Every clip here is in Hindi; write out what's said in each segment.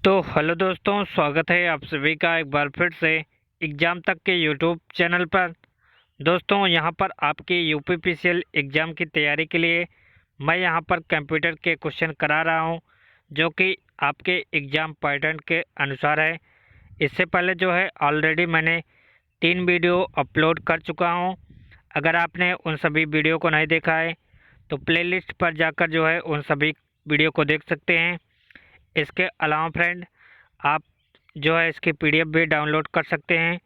तो हेलो दोस्तों, स्वागत है आप सभी का एक बार फिर से एग्ज़ाम तक के यूट्यूब चैनल पर। दोस्तों, यहां पर आपके यूपीपीसीएल एग्ज़ाम की तैयारी के लिए मैं यहां पर कंप्यूटर के क्वेश्चन करा रहा हूं, जो कि आपके एग्ज़ाम पैटर्न के अनुसार है। इससे पहले जो है ऑलरेडी मैंने 3 वीडियो अपलोड कर चुका हूं। अगर आपने उन सभी वीडियो को नहीं देखा है तो प्लेलिस्ट पर जाकर जो है उन सभी वीडियो को देख सकते हैं। इसके अलावा फ्रेंड, आप जो है इसकी पीडीएफ भी डाउनलोड कर सकते हैं।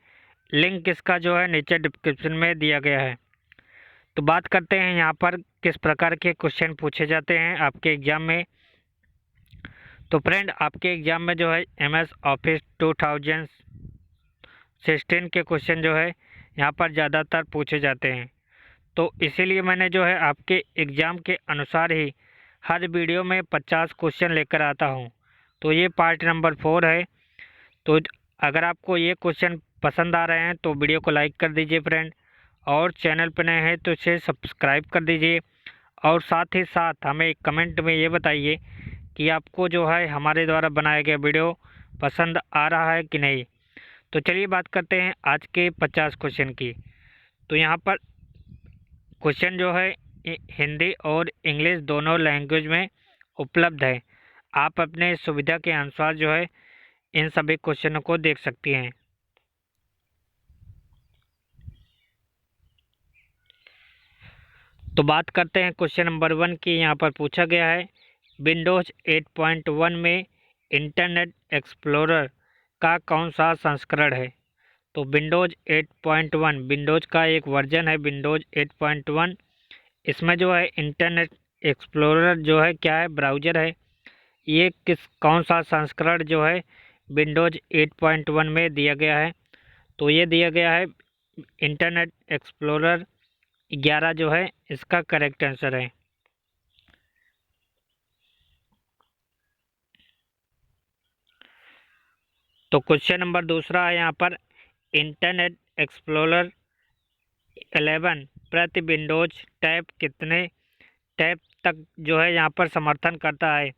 लिंक इसका जो है नीचे डिस्क्रिप्शन में दिया गया है। तो बात करते हैं यहाँ पर किस प्रकार के क्वेश्चन पूछे जाते हैं आपके एग्ज़ाम में। तो फ्रेंड, आपके एग्ज़ाम में जो है एमएस ऑफिस 2016 के क्वेश्चन जो है यहाँ पर ज़्यादातर पूछे जाते हैं। तो इसीलिए मैंने जो है आपके एग्ज़ाम के अनुसार ही हर वीडियो में 50 क्वेश्चन लेकर आता हूँ। तो ये पार्ट नंबर 4 है। तो अगर आपको ये क्वेश्चन पसंद आ रहे हैं तो वीडियो को लाइक कर दीजिए फ्रेंड, और चैनल पर नए हैं तो इसे सब्सक्राइब कर दीजिए। और साथ ही साथ हमें कमेंट में ये बताइए कि आपको जो है हमारे द्वारा बनाया गया वीडियो पसंद आ रहा है कि नहीं। तो चलिए बात करते हैं आज के 50 क्वेश्चन की। तो यहाँ पर क्वेश्चन जो है हिंदी और इंग्लिश दोनों लैंग्वेज में उपलब्ध है। आप अपने सुविधा के अनुसार जो है इन सभी क्वेश्चनों को देख सकती हैं। तो बात करते हैं क्वेश्चन नंबर 1 की। यहाँ पर पूछा गया है विंडोज़ 8.1 में इंटरनेट एक्सप्लोरर का कौन सा संस्करण है। तो विंडोज़ 8.1 विंडोज़ का एक वर्जन है, विंडोज़ 8.1। इसमें जो है इंटरनेट एक्सप्लोरर जो है क्या है, ब्राउज़र है। ये कौन सा संस्करण जो है विंडोज़ 8.1 में दिया गया है। तो ये दिया गया है इंटरनेट एक्सप्लोरर 11 जो है इसका करेक्ट आंसर है। तो क्वेश्चन नंबर दूसरा है यहाँ पर इंटरनेट एक्सप्लोरर 11 प्रति विंडोज टैब कितने टैब तक जो है यहाँ पर समर्थन करता है।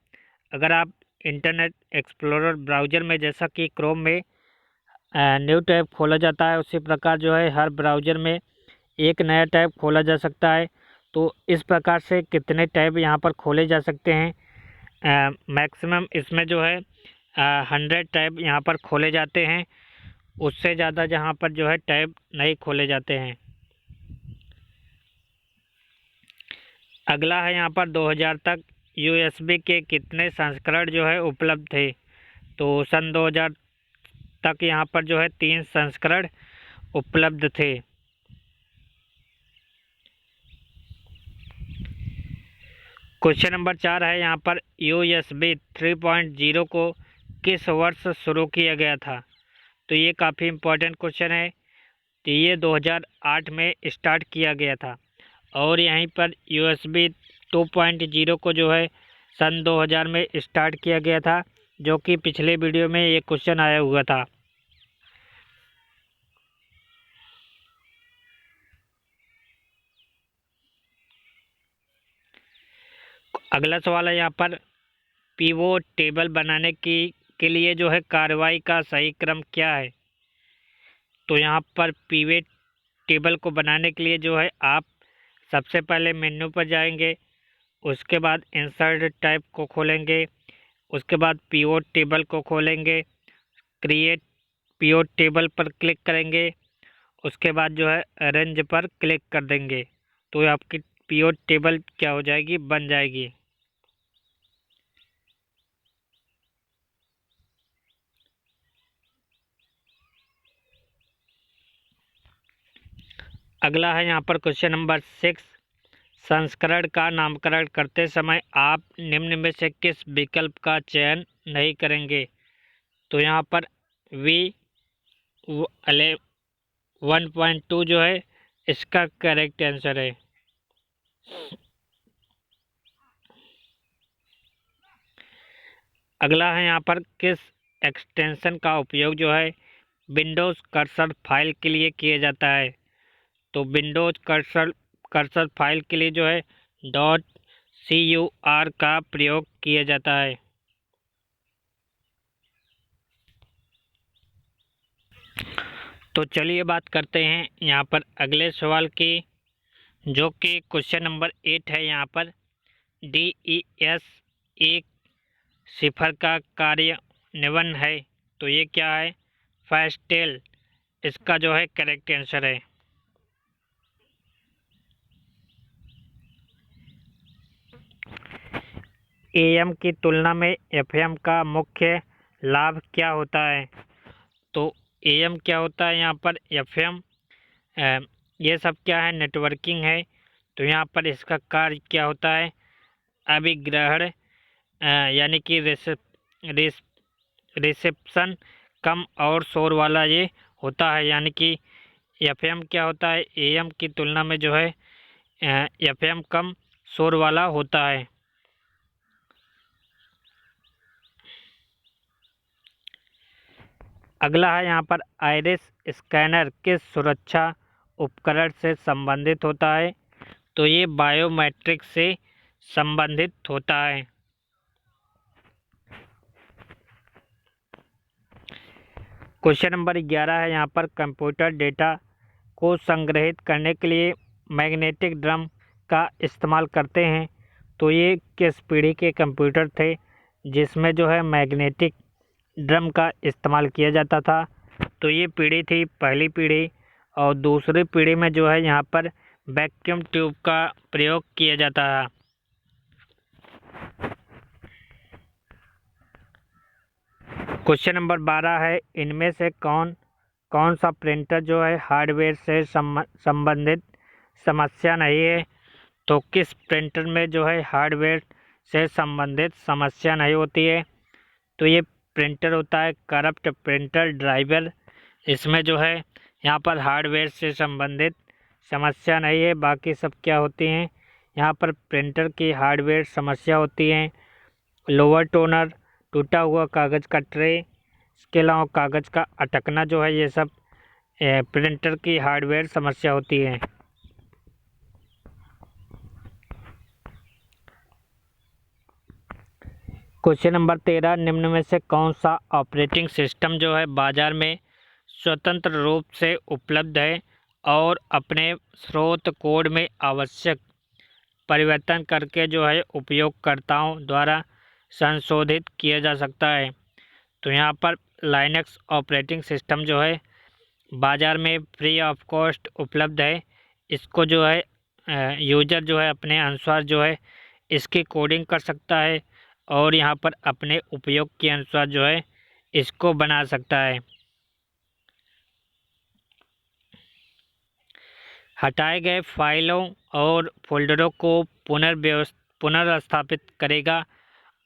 अगर आप इंटरनेट एक्सप्लोरर ब्राउज़र में, जैसा कि क्रोम में न्यू टैब खोला जाता है, उसी प्रकार जो है हर ब्राउज़र में एक नया टैब खोला जा सकता है। तो इस प्रकार से कितने टैब यहाँ पर खोले जा सकते हैं। मैक्सिमम इसमें जो है 100 टैब यहाँ पर खोले जाते हैं। उससे ज़्यादा जहाँ पर जो है टैब नहीं खोले जाते हैं। अगला है यहाँ पर 2000 तक यूएसबी के कितने संस्करण जो है उपलब्ध थे। तो सन 2000 तक यहाँ पर जो है 3 संस्करण उपलब्ध थे। क्वेश्चन नंबर 4 है यहाँ पर यूएसबी 3.0 को किस वर्ष शुरू किया गया था। तो ये काफ़ी इम्पोर्टेंट क्वेश्चन है। तो ये 2008 में स्टार्ट किया गया था, और यहीं पर यूएसबी 2.0 को जो है सन 2000 में स्टार्ट किया गया था, जो कि पिछले वीडियो में ये क्वेश्चन आया हुआ था। अगला सवाल है यहाँ पर पिवोट टेबल बनाने की के लिए जो है कार्रवाई का सही क्रम क्या है। तो यहाँ पर पिवोट टेबल को बनाने के लिए जो है आप सबसे पहले मेन्यू पर जाएंगे, उसके बाद इंसर्ट टाइप को खोलेंगे, उसके बाद पिवोट टेबल को खोलेंगे, क्रिएट पिवोट टेबल पर क्लिक करेंगे, उसके बाद जो है अरेंज पर क्लिक कर देंगे। तो आपकी पिवोट टेबल क्या हो जाएगी, बन जाएगी। अगला है यहाँ पर क्वेश्चन नंबर 6, संस्करण का नामकरण करते समय आप निम्न में से किस विकल्प का चयन नहीं करेंगे। तो यहाँ पर V1.2 जो है इसका करेक्ट आंसर है। अगला है यहाँ पर किस एक्सटेंशन का उपयोग जो है विंडोज़ कर्सर फाइल के लिए किया जाता है। तो विंडोज़ कर्सर फाइल के लिए जो है .cur का प्रयोग किया जाता है। तो चलिए बात करते हैं यहाँ पर अगले सवाल की, जो कि क्वेश्चन नंबर 8 है। यहाँ पर DES एक सिफर का कार्यान्वयन है, तो ये क्या है? फास्टेल इसका जो है करेक्ट आंसर है। AM की तुलना में FM का मुख्य लाभ क्या होता है? तो AM क्या होता है यहाँ पर? FM ये सब क्या है? नेटवर्किंग है। तो यहाँ पर इसका कार्य क्या होता है? अभिग्रहण यानी कि रिसेप्शन कम और शोर वाला ये होता है। यानी कि FM क्या होता है? AM की तुलना में जो है FM कम शोर वाला होता है। अगला है यहाँ पर आइरिस स्कैनर किस सुरक्षा उपकरण से संबंधित होता है? तो ये बायोमेट्रिक से संबंधित होता है। क्वेश्चन नंबर 11 है यहाँ पर कंप्यूटर डेटा को संग्रहित करने के लिए मैग्नेटिक ड्रम का इस्तेमाल करते हैं। तो ये किस पीढ़ी के कंप्यूटर थे जिसमें जो है मैग्नेटिक ड्रम का इस्तेमाल किया जाता था? तो ये पीढ़ी थी पहली पीढ़ी, और दूसरी पीढ़ी में जो है यहाँ पर वैक्यूम ट्यूब का प्रयोग किया जाता है। क्वेश्चन नंबर 12 है, इनमें से कौन सा प्रिंटर जो है हार्डवेयर से संबंधित समस्या नहीं है? तो किस प्रिंटर में जो है हार्डवेयर से संबंधित समस्या नहीं होती है? तो ये प्रिंटर होता है करप्ट प्रिंटर ड्राइवर। इसमें जो है यहाँ पर हार्डवेयर से संबंधित समस्या नहीं है। बाकी सब क्या होती हैं? यहाँ पर प्रिंटर की हार्डवेयर समस्या होती हैं। लोअर टोनर, टूटा हुआ कागज़ का ट्रे, इसके अलावा कागज़ का अटकना जो है, ये सब प्रिंटर की हार्डवेयर समस्या होती है। क्वेश्चन नंबर 13, निम्न में से कौन सा ऑपरेटिंग सिस्टम जो है बाजार में स्वतंत्र रूप से उपलब्ध है और अपने स्रोत कोड में आवश्यक परिवर्तन करके जो है उपयोगकर्ताओं द्वारा संशोधित किया जा सकता है? तो यहाँ पर लाइनक्स ऑपरेटिंग सिस्टम जो है बाज़ार में फ्री ऑफ कॉस्ट उपलब्ध है। इसको जो है यूज़र जो है अपने अनुसार जो है इसकी कोडिंग कर सकता है और यहाँ पर अपने उपयोग के अनुसार जो है इसको बना सकता है। हटाए गए फाइलों और फोल्डरों को पुनर्स्थापित करेगा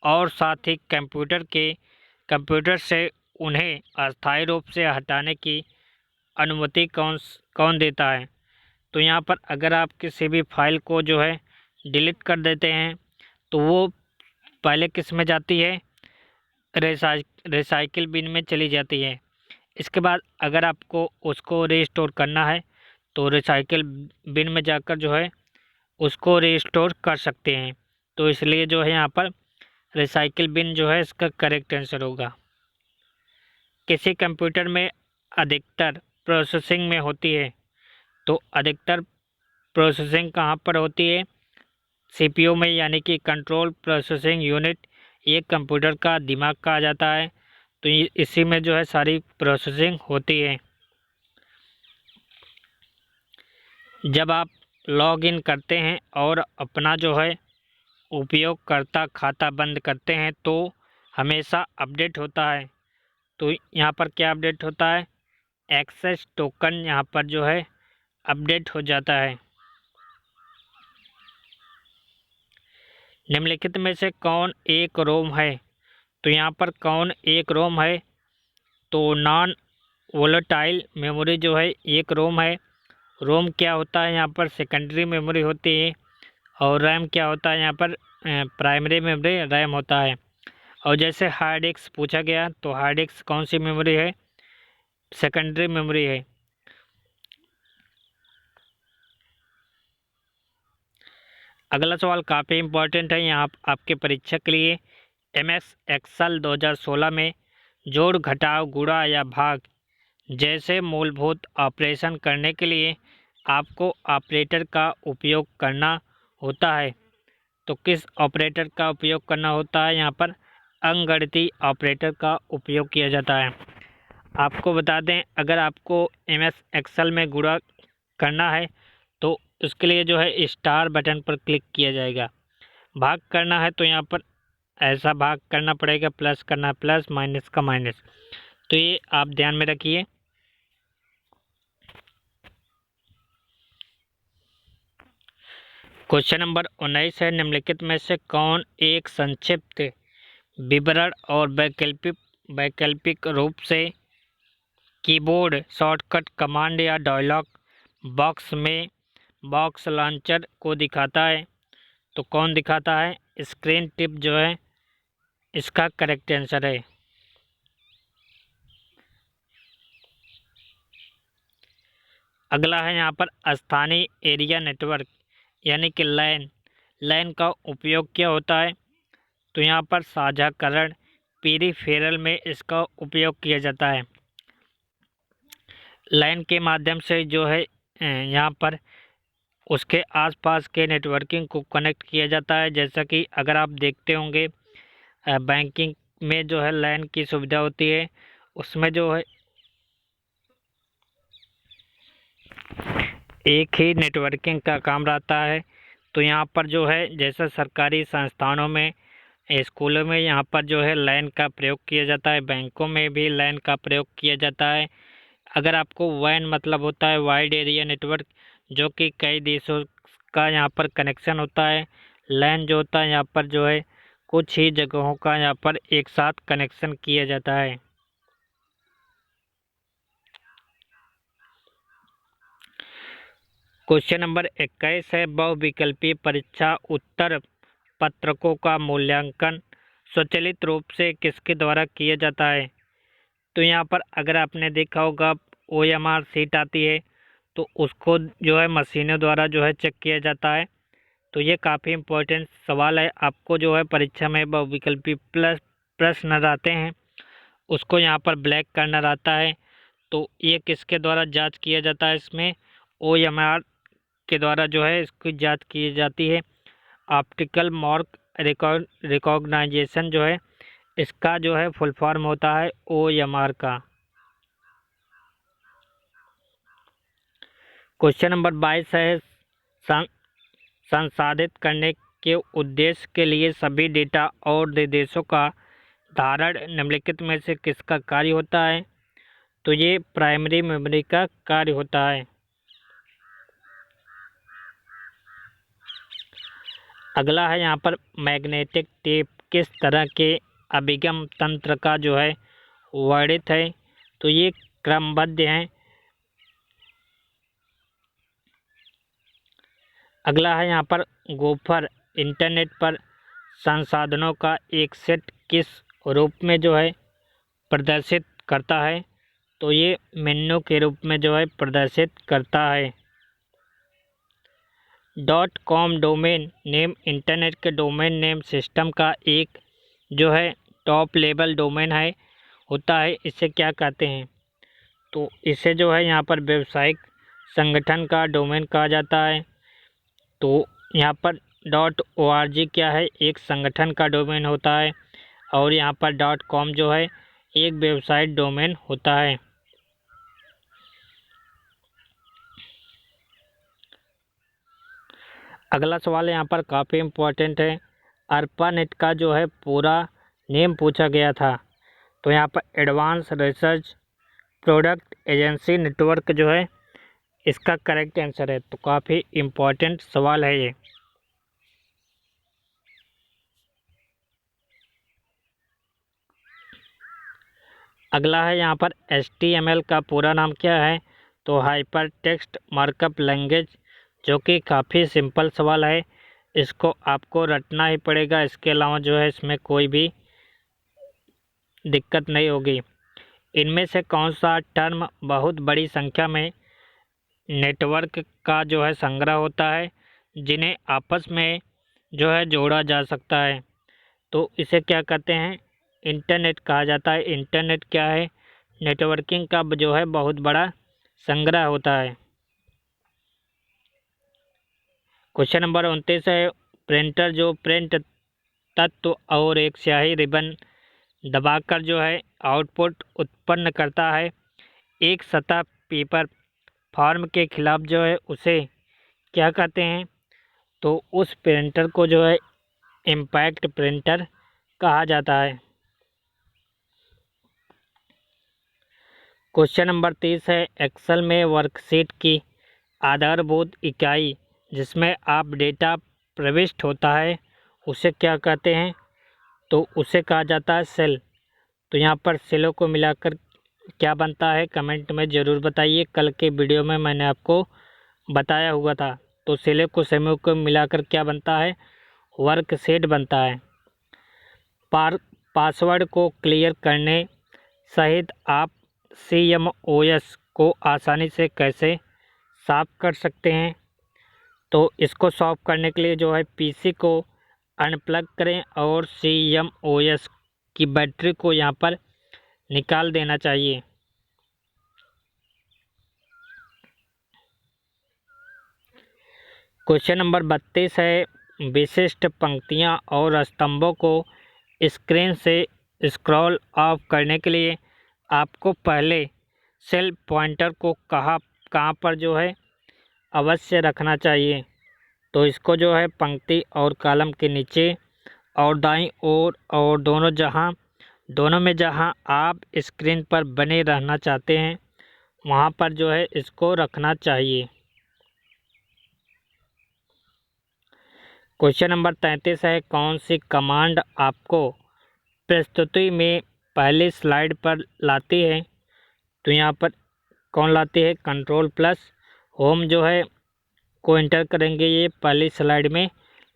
और साथ ही कंप्यूटर से उन्हें अस्थायी रूप से हटाने की अनुमति कौन देता है? तो यहाँ पर अगर आप किसी भी फाइल को जो है डिलीट कर देते हैं तो वो पहले किस में जाती है? रिसाइकिल बिन में चली जाती है। इसके बाद अगर आपको उसको रीस्टोर करना है तो रिसाइकिल बिन में जाकर जो है उसको रीस्टोर कर सकते हैं। तो इसलिए जो है यहाँ पर रिसाइकिल बिन जो है इसका करेक्ट आंसर होगा। किसी कंप्यूटर में अधिकतर प्रोसेसिंग में होती है? तो अधिकतर प्रोसेसिंग कहाँ पर होती है? CPU में, यानी कि कंट्रोल प्रोसेसिंग यूनिट। ये कंप्यूटर का दिमाग कहा जाता है। तो इसी में जो है सारी प्रोसेसिंग होती है। जब आप लॉग इन करते हैं और अपना जो है उपयोगकर्ता खाता बंद करते हैं तो हमेशा अपडेट होता है। तो यहाँ पर क्या अपडेट होता है? एक्सेस टोकन यहाँ पर जो है अपडेट हो जाता है। निम्नलिखित में से कौन एक रोम है? तो यहाँ पर कौन एक रोम है? तो नॉन वोलेटाइल मेमोरी जो है एक रोम है। रोम क्या होता है? यहाँ पर सेकेंडरी मेमोरी होती है। और रैम क्या होता है? यहाँ पर प्राइमरी मेमोरी रैम होता है। और जैसे हार्ड डिस्क पूछा गया तो हार्ड डिस्क कौन सी मेमोरी है? सेकेंडरी मेमोरी है। अगला सवाल काफ़ी इम्पोर्टेंट है यहाँ आपके परीक्षा के लिए। MS एक्सेल 2016 में जोड़, घटाव, गुणा या भाग जैसे मूलभूत ऑपरेशन करने के लिए आपको ऑपरेटर का उपयोग करना होता है। तो किस ऑपरेटर का उपयोग करना होता है? यहाँ पर अंकगणितीय ऑपरेटर का उपयोग किया जाता है। आपको बता दें, अगर आपको MS एक्सेल में गुणा करना है तो उसके लिए जो है स्टार बटन पर क्लिक किया जाएगा। भाग करना है तो यहाँ पर ऐसा भाग करना पड़ेगा, प्लस करना है प्लस, माइनस का माइनस। तो ये आप ध्यान में रखिए। क्वेश्चन नंबर 19 है, निम्नलिखित में से कौन एक संक्षिप्त विवरण और वैकल्पिक रूप से कीबोर्ड शॉर्टकट कमांड या डायलॉग बॉक्स में बॉक्स लॉन्चर को दिखाता है? तो कौन दिखाता है? स्क्रीन टिप जो है इसका करेक्ट आंसर है। अगला है यहाँ पर स्थानीय एरिया नेटवर्क यानी कि लैन। लैन का उपयोग क्या होता है? तो यहाँ पर साझाकरण पेरिफेरल में इसका उपयोग किया जाता है। लैन के माध्यम से जो है यहाँ पर उसके आसपास के नेटवर्किंग को कनेक्ट किया जाता है। जैसा कि अगर आप देखते होंगे बैंकिंग में जो है लैन की सुविधा होती है, उसमें जो है एक ही नेटवर्किंग का काम रहता है। तो यहाँ पर जो है जैसा सरकारी संस्थानों में, स्कूलों में यहाँ पर जो है लैन का प्रयोग किया जाता है, बैंकों में भी लैन का प्रयोग किया जाता है। अगर आपको वैन मतलब होता है वाइड एरिया नेटवर्क, जो कि कई देशों का यहाँ पर कनेक्शन होता है। लैन जो होता है यहाँ पर जो है कुछ ही जगहों का यहाँ पर एक साथ कनेक्शन किया जाता है। क्वेश्चन नंबर 21 है, बहुविकल्पीय परीक्षा उत्तर पत्रकों का मूल्यांकन स्वचालित रूप से किसके द्वारा किया जाता है? तो यहाँ पर अगर आपने देखा होगा OMR सीट आती है तो उसको जो है मशीनों द्वारा जो है चेक किया जाता है। तो ये काफ़ी इम्पोर्टेंट सवाल है। आपको जो है परीक्षा में बहुविकल्पी प्लस प्रश्न रहते हैं, उसको यहाँ पर ब्लैक करना रहता है। तो ये किसके द्वारा जांच किया जाता है? इसमें OMR के द्वारा जो है इसकी जांच की जाती है। ऑप्टिकल मार्क रिकॉग्नाइजेशन जो है इसका जो है फुल फॉर्म होता है OMR का। क्वेश्चन नंबर 22 है, संसाधित करने के उद्देश्य के लिए सभी डेटा और निर्देशों का धारण निम्नलिखित में से किसका कार्य होता है? तो ये प्राइमरी मेमोरी का कार्य होता है। अगला है यहाँ पर मैग्नेटिक टेप किस तरह के अभिगम तंत्र का जो है वर्णित है? तो ये क्रमबद्ध है। अगला है यहाँ पर गोफर इंटरनेट पर संसाधनों का एक सेट किस रूप में जो है प्रदर्शित करता है? तो ये मेन्यू के रूप में जो है प्रदर्शित करता है। .com डोमेन नेम इंटरनेट के डोमेन नेम सिस्टम का एक जो है टॉप लेवल डोमेन है होता है। इसे क्या कहते हैं? तो इसे जो है यहाँ पर व्यावसायिक संगठन का डोमेन कहा जाता है। तो यहाँ पर .org क्या है? एक संगठन का डोमेन होता है। और यहाँ पर .com जो है एक वेबसाइट डोमेन होता है। अगला सवाल यहाँ पर काफ़ी इम्पोर्टेंट है। ARPANET का जो है पूरा नेम पूछा गया था। तो यहाँ पर advance research product agency network जो है इसका करेक्ट आंसर है। तो काफ़ी इम्पोर्टेंट सवाल है ये। अगला है यहाँ पर HTML का पूरा नाम क्या है? तो हाइपर टेक्स्ट मार्कअप लैंग्वेज, जो कि काफ़ी सिंपल सवाल है, इसको आपको रटना ही पड़ेगा। इसके अलावा जो है इसमें कोई भी दिक्कत नहीं होगी। इनमें से कौन सा टर्म बहुत बड़ी संख्या में नेटवर्क का जो है संग्रह होता है जिन्हें आपस में जो है जोड़ा जा सकता है? तो इसे क्या कहते हैं? इंटरनेट कहा जाता है। इंटरनेट क्या है? नेटवर्किंग का जो है बहुत बड़ा संग्रह होता है। क्वेश्चन नंबर 29 है, प्रिंटर जो प्रिंट तत्व और एक स्याही रिबन दबाकर जो है आउटपुट उत्पन्न करता है एक सतह पेपर फॉर्म के खिलाफ जो है उसे क्या कहते हैं? तो उस प्रिंटर को जो है इम्पैक्ट प्रिंटर कहा जाता है। क्वेश्चन नंबर 30 है, एक्सेल में वर्कशीट की आधारभूत इकाई जिसमें आप डेटा प्रविष्ट होता है उसे क्या कहते हैं? तो उसे कहा जाता है सेल। तो यहाँ पर सेलों को मिलाकर क्या बनता है कमेंट में ज़रूर बताइए। कल के वीडियो में मैंने आपको बताया हुआ था। तो सेलों को समूह को मिलाकर क्या बनता है? वर्कशीट बनता है। पासवर्ड को क्लियर करने सहित आप CMOS को आसानी से कैसे साफ कर सकते हैं? तो इसको सॉल्व करने के लिए जो है PC को अनप्लग करें और CMOS की बैटरी को यहाँ पर निकाल देना चाहिए। क्वेश्चन नंबर 32 है, विशिष्ट पंक्तियाँ और स्तंभों को स्क्रीन से स्क्रॉल ऑफ करने के लिए आपको पहले सेल पॉइंटर को कहाँ पर जो है अवश्य रखना चाहिए? तो इसको जो है पंक्ति और कॉलम के नीचे और दाईं ओर और दोनों में जहाँ आप स्क्रीन पर बने रहना चाहते हैं वहाँ पर जो है इसको रखना चाहिए। क्वेश्चन नंबर 33 है, कौन सी कमांड आपको प्रस्तुति में पहली स्लाइड पर लाती है? तो यहाँ पर कौन लाती है? कंट्रोल प्लस होम जो है को एंटर करेंगे ये पहली स्लाइड में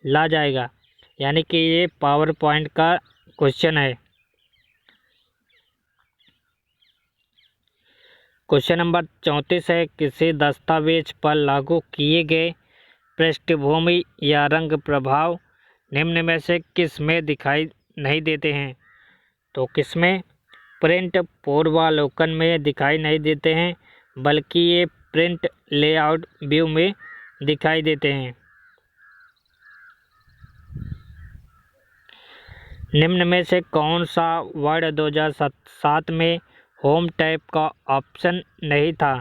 ला जाएगा, यानी कि ये पावर पॉइंट का क्वेश्चन है। क्वेश्चन नंबर 34 है, किसी दस्तावेज पर लागू किए गए पृष्ठभूमि या रंग प्रभाव निम्न में से किस में दिखाई नहीं देते हैं? तो किस में? प्रिंट पूर्वावलोकन में दिखाई नहीं देते हैं, बल्कि ये प्रिंट लेआउट व्यू में दिखाई देते हैं। निम्न में से कौन सा वर्ड 2007 में होम टैब का ऑप्शन नहीं था?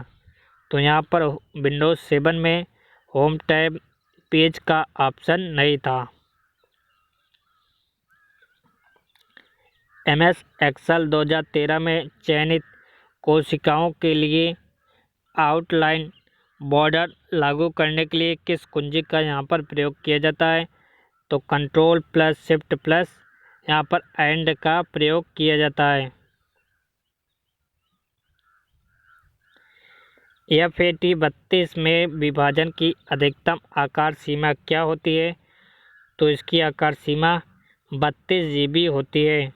तो यहाँ पर विंडोज़ 7 में होम टैब पेज का ऑप्शन नहीं था। MS एक्सेल 2013 में चयनित कोशिकाओं के लिए आउटलाइन बॉर्डर लागू करने के लिए किस कुंजी का यहाँ पर प्रयोग किया जाता है? तो कंट्रोल प्लस शिफ्ट प्लस यहाँ पर एंड का प्रयोग किया जाता है। FAT 32 में विभाजन की अधिकतम आकार सीमा क्या होती है? तो इसकी आकार सीमा 32 GB होती है।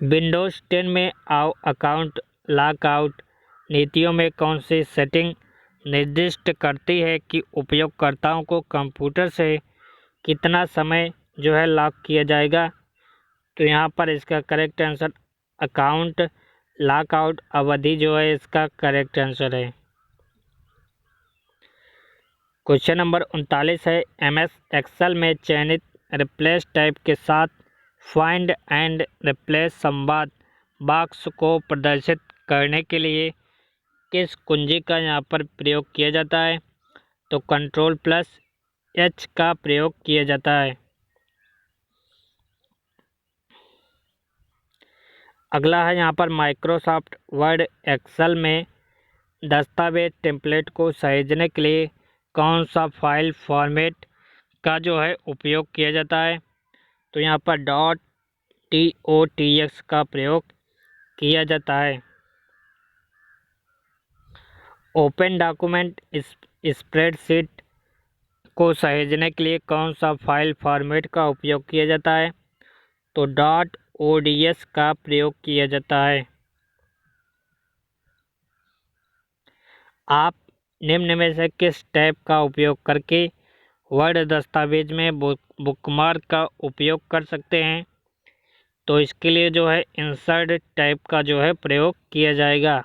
विंडोज़ 10 में अकाउंट लॉकआउट नीतियों में कौन सी सेटिंग निर्दिष्ट करती है कि उपयोगकर्ताओं को कंप्यूटर से कितना समय जो है लॉक किया जाएगा? तो यहाँ पर इसका करेक्ट आंसर अकाउंट लॉकआउट अवधि जो है इसका करेक्ट आंसर है। क्वेश्चन नंबर 39 है, MS एक्सेल में चयनित रिप्लेस टाइप के साथ फाइंड एंड रिप्लेस संवाद बॉक्स को प्रदर्शित करने के लिए किस कुंजी का यहाँ पर प्रयोग किया जाता है? तो कंट्रोल प्लस H का प्रयोग किया जाता है। अगला है यहाँ पर माइक्रोसॉफ्ट वर्ड एक्सेल में दस्तावेज टेम्पलेट को सहेजने के लिए कौन सा फाइल फॉर्मेट का जो है उपयोग किया जाता है? तो यहाँ पर .TOTX का प्रयोग किया जाता है। ओपन डॉक्यूमेंट स्प्रेडशीट को सहेजने के लिए कौन सा फाइल फॉर्मेट का उपयोग किया जाता है? तो .ODS का प्रयोग किया जाता है। आप निम्न में से किस टैब का उपयोग करके वर्ड दस्तावेज में बुकमार्क का उपयोग कर सकते हैं? तो इसके लिए जो है इंसर्ट टाइप का जो है प्रयोग किया जाएगा।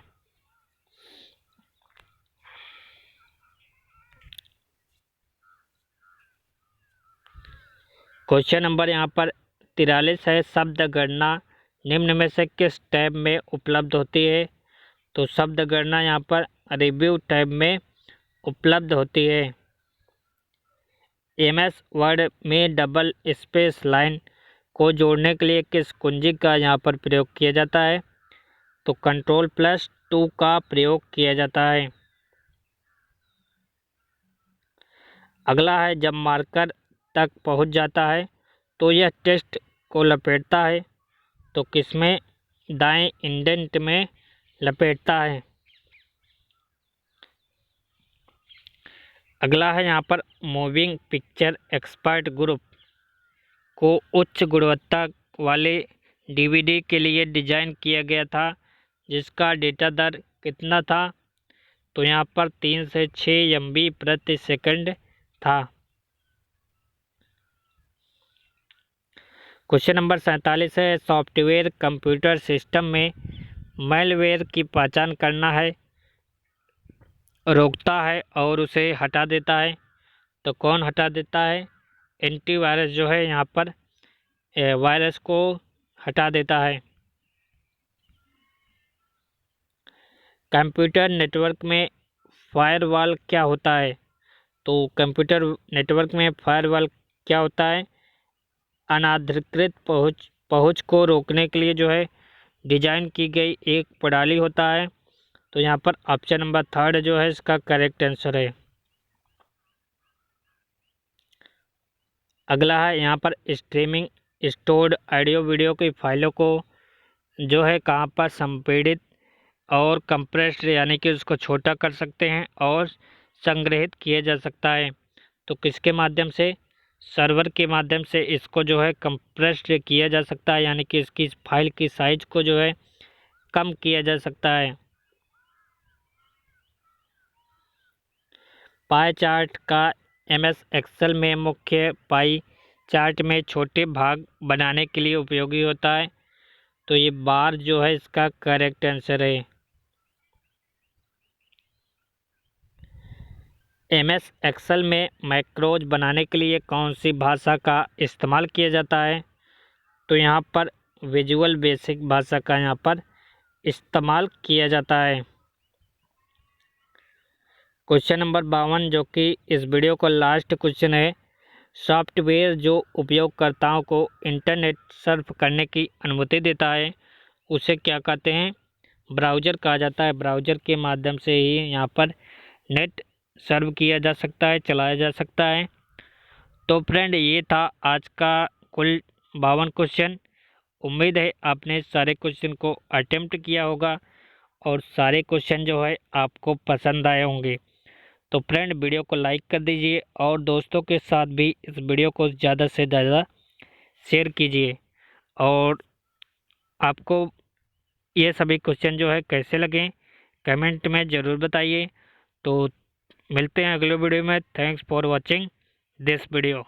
क्वेश्चन नंबर यहाँ पर 43 है, शब्द गणना निम्न में से किस टैब में उपलब्ध होती है? तो शब्द गणना यहाँ पर रिव्यू टैब में उपलब्ध होती है। MS वर्ड में डबल स्पेस लाइन को जोड़ने के लिए किस कुंजी का यहाँ पर प्रयोग किया जाता है? तो Ctrl+2 का प्रयोग किया जाता है। अगला है, जब मार्कर तक पहुँच जाता है तो यह टेक्स्ट को लपेटता है, तो किसमें? दाएं इंडेंट में लपेटता है। अगला है यहाँ पर, मूविंग पिक्चर एक्सपर्ट ग्रुप को उच्च गुणवत्ता वाले DVD के लिए डिज़ाइन किया गया था, जिसका डेटा दर कितना था? तो यहाँ पर 3 से 6 MB प्रति सेकंड था। क्वेश्चन नंबर 47 है, सॉफ्टवेयर कंप्यूटर सिस्टम में मैलवेयर की पहचान करना है, रोकता है और उसे हटा देता है, तो कौन हटा देता है? एंटीवायरस जो है यहाँ पर वायरस को हटा देता है। कंप्यूटर नेटवर्क में फायरवॉल क्या होता है? तो कंप्यूटर नेटवर्क में फायरवॉल क्या होता है? अनाधिकृत पहुंच को रोकने के लिए जो है डिजाइन की गई एक प्रणाली होता है। तो यहाँ पर ऑप्शन नंबर 3 जो है इसका करेक्ट आंसर है। अगला है यहाँ पर, स्ट्रीमिंग स्टोर्ड ऑडियो वीडियो की फाइलों को जो है कहाँ पर संपीड़ित और कंप्रेस्ड यानी कि उसको छोटा कर सकते हैं और संग्रहित किया जा सकता है, तो किसके माध्यम से? सर्वर के माध्यम से इसको जो है कंप्रेस्ड किया जा सकता है, यानी कि इसकी फाइल की साइज को जो है कम किया जा सकता है। पाई चार्ट का MS एक्सेल में मुख्य पाई चार्ट में छोटे भाग बनाने के लिए उपयोगी होता है, तो ये बार जो है इसका करेक्ट आंसर है। MS एक्सेल में मैक्रोज बनाने के लिए कौन सी भाषा का इस्तेमाल किया जाता है? तो यहाँ पर विजुअल बेसिक भाषा का यहाँ पर इस्तेमाल किया जाता है। क्वेश्चन नंबर 52 जो कि इस वीडियो का लास्ट क्वेश्चन है, सॉफ्टवेयर जो उपयोगकर्ताओं को इंटरनेट सर्फ करने की अनुमति देता है उसे क्या कहते हैं? ब्राउज़र कहा जाता है। ब्राउज़र के माध्यम से ही यहाँ पर नेट सर्व किया जा सकता है, चलाया जा सकता है। तो फ्रेंड, ये था आज का कुल 52 क्वेश्चन। उम्मीद है आपने सारे क्वेश्चन को अटेम्प्ट किया होगा और सारे क्वेश्चन जो है आपको पसंद आए होंगे। तो फ्रेंड, वीडियो को लाइक कर दीजिए और दोस्तों के साथ भी इस वीडियो को ज़्यादा से ज़्यादा शेयर कीजिए। और आपको ये सभी क्वेश्चन जो है कैसे लगे कमेंट में ज़रूर बताइए। तो मिलते हैं अगले वीडियो में। Thanks for watching this video.